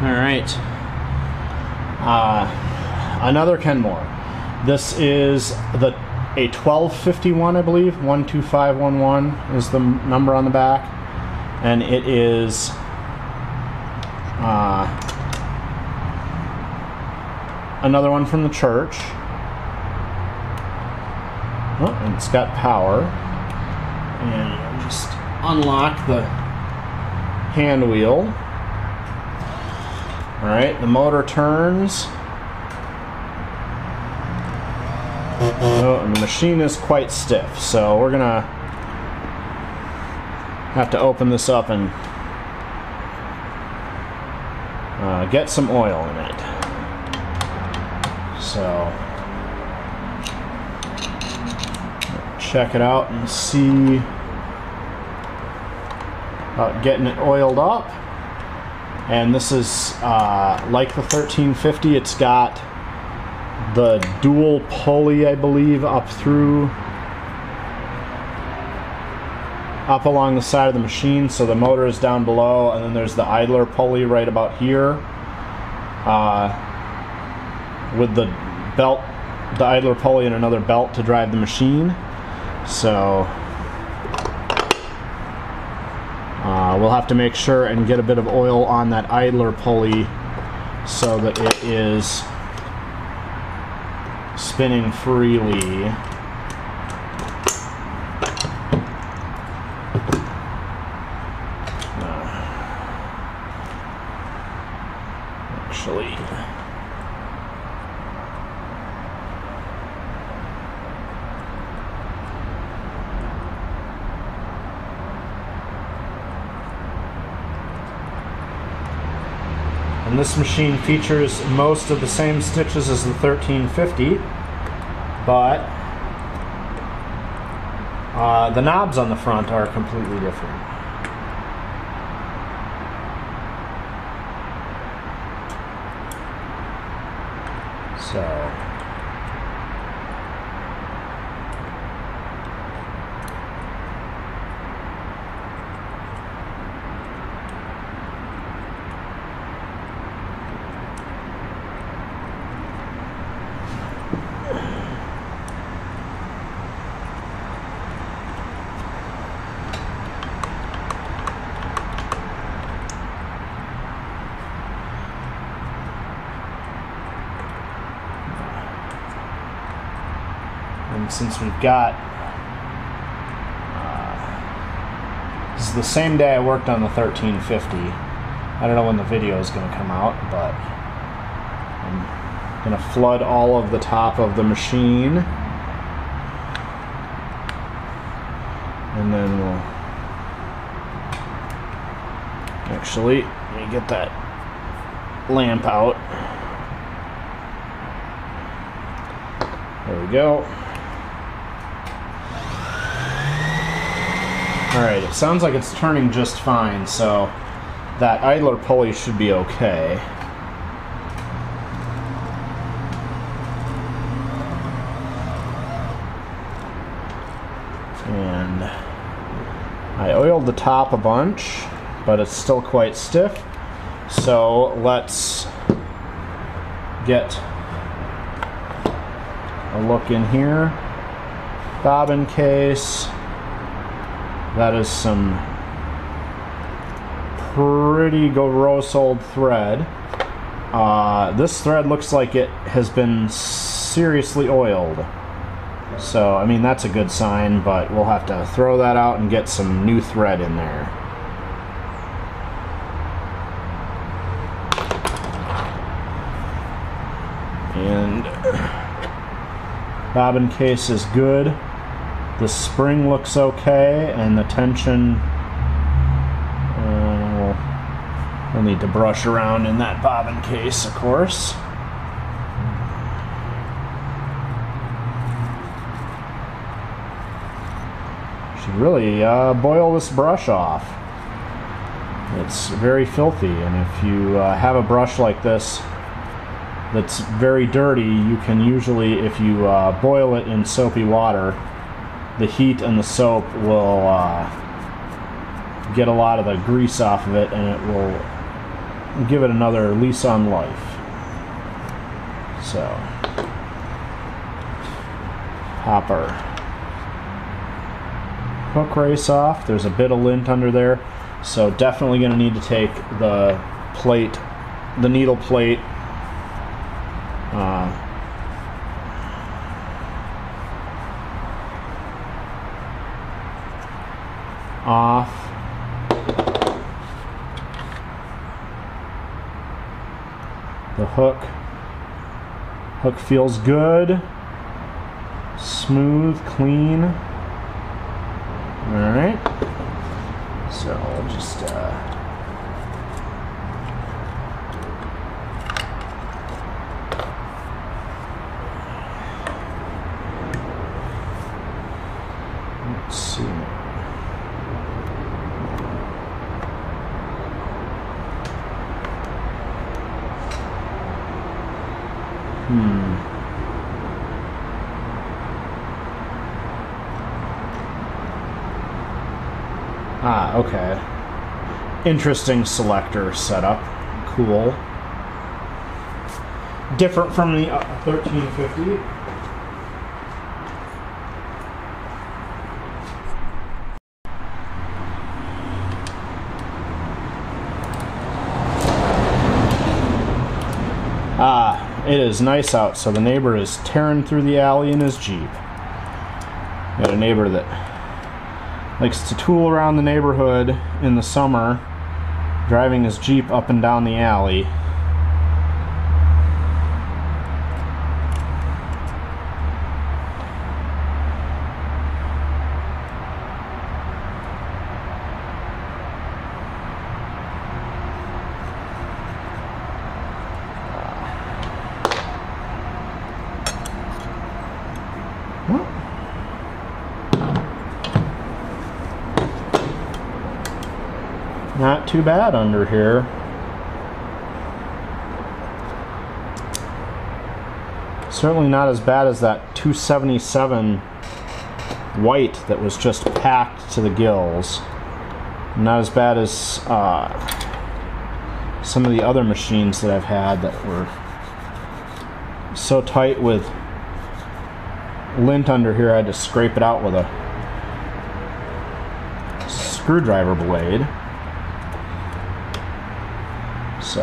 Alright. Another Kenmore. This is a 1251, I believe. 12511 is the number on the back. And it is another one from the church. Oh, and it's got power. And I'll just unlock the hand wheel. Alright, the motor turns. Oh, and the machine is quite stiff, so we're gonna have to open this up and get some oil in it. So check it out and see about getting it oiled up. And this is like the 1350. It's got the dual pulley, I believe, up along the side of the machine, so the motor is down below, and then there's the idler pulley right about here with the belt, the idler pulley and another belt to drive the machine. So we'll have to make sure and get a bit of oil on that idler pulley so that it is spinning freely. Actually, and this machine features most of the same stitches as the 1350, but the knobs on the front are completely different. So and since we've got, this is the same day I worked on the 1350. I don't know when the video is going to come out, but I'm going to flood all of the top of the machine. And then we'll actually, let me get that lamp out. There we go. Alright, it sounds like it's turning just fine, so that idler pulley should be okay. And I oiled the top a bunch, but it's still quite stiff. So let's get a look in here. Bobbin case. That is some pretty gross old thread. This thread looks like it has been seriously oiled. So, I mean, that's a good sign, but we'll have to throw that out and get some new thread in there. And bobbin case is good. The spring looks okay, and the tension, we'll need to brush around in that bobbin case, of course. Should really boil this brush off. It's very filthy, and if you have a brush like this that's very dirty, you can usually, if you boil it in soapy water, the heat and the soap will get a lot of the grease off of it, and it will give it another lease on life. So, pop our hook race off. There's a bit of lint under there, so definitely going to need to take the plate, the needle plate, off. The hook feels good, smooth, clean. All right, so I'll just let's see. Ah, okay. Interesting selector setup. Cool. Different from the 1350. It is nice out, so the neighbor is tearing through the alley in his Jeep. Got a neighbor that likes to tool around the neighborhood in the summer, driving his Jeep up and down the alley. Not too bad under here. Certainly not as bad as that 277 white that was just packed to the gills. Not as bad as some of the other machines that I've had that were so tight with lint under here I had to scrape it out with a screwdriver blade. So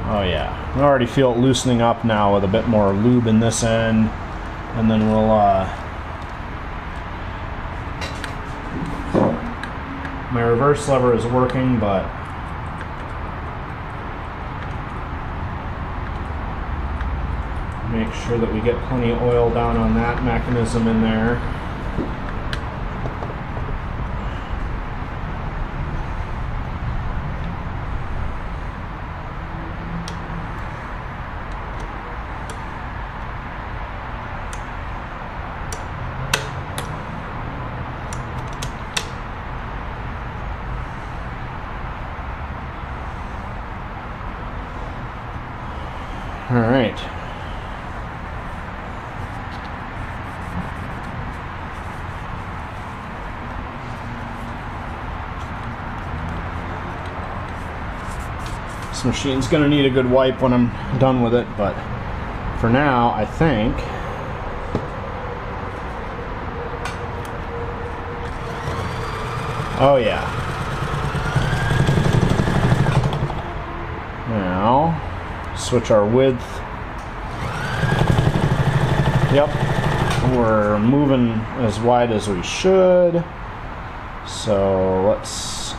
oh yeah, I already feel it loosening up now with a bit more lube in this end, and then we'll my reverse lever is working, but make sure that we get plenty of oil down on that mechanism in there. All right. This machine's gonna need a good wipe when I'm done with it, but for now, I think oh yeah. Now switch our width. Yep, we're moving as wide as we should. So let's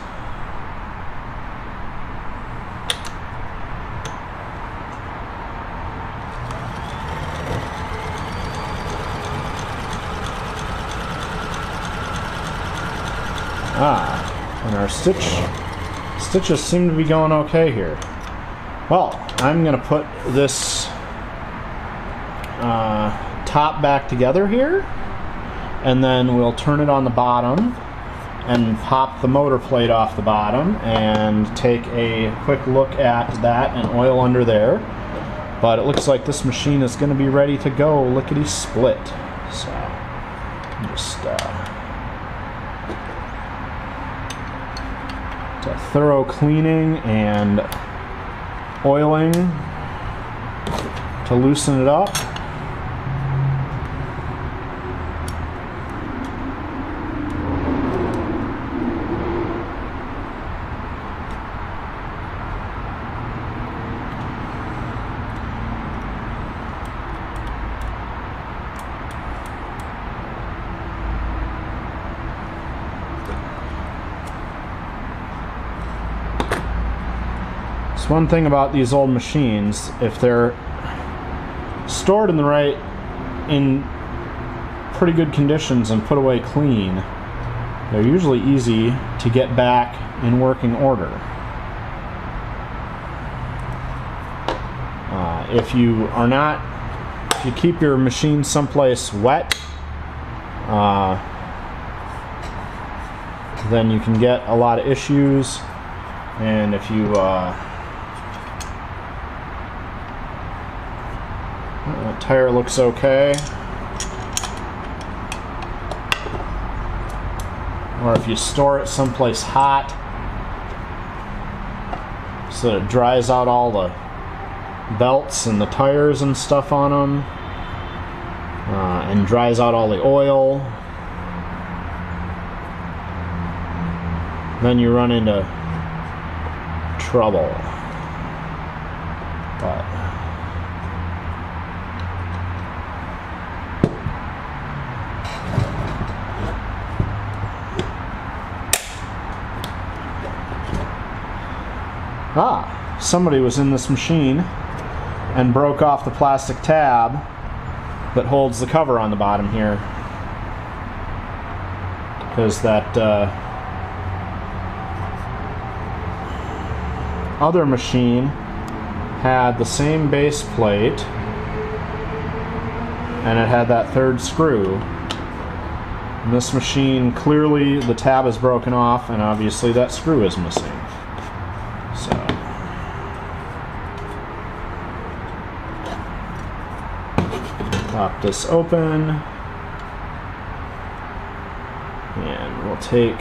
And our stitches seem to be going okay here. Well, I'm going to put this top back together here, and then we'll turn it on the bottom and pop the motor plate off the bottom and take a quick look at that and oil under there. But it looks like this machine is going to be ready to go lickety-split. So, just a thorough cleaning and oiling to loosen it up. One thing about these old machines, if they're stored in pretty good conditions and put away clean, they're usually easy to get back in working order. If you keep your machine someplace wet, then you can get a lot of issues. And if you tire looks okay, or if you store it someplace hot so that it dries out all the belts and the tires and stuff on them, and dries out all the oil, then you run into trouble. But somebody was in this machine and broke off the plastic tab that holds the cover on the bottom here, because that other machine had the same base plate and it had that third screw. And this machine, clearly the tab is broken off and obviously that screw is missing. So pop this open, and we'll take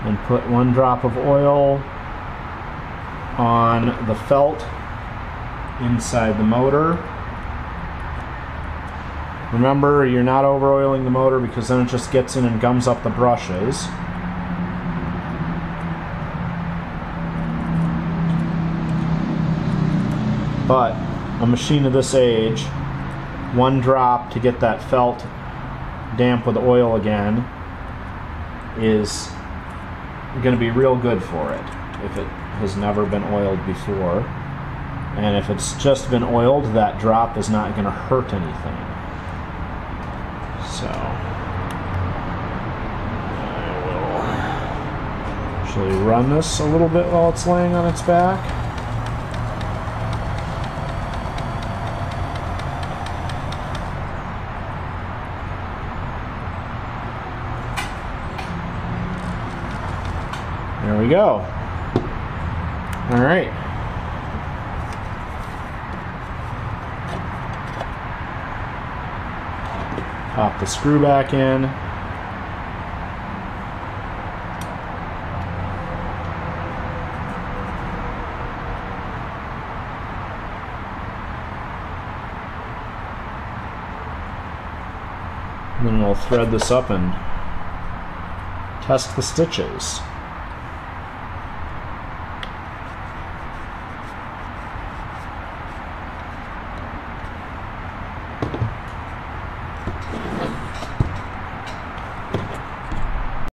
and put 1 drop of oil on the felt inside the motor. Remember, you're not over oiling the motor because then it just gets in and gums up the brushes. But a machine of this age, 1 drop to get that felt damp with oil again is going to be real good for it if it has never been oiled before. And if it's just been oiled, that drop is not going to hurt anything. So I will actually run this a little bit while it's laying on its back. There we go. All right. Pop the screw back in. And then we'll thread this up and test the stitches.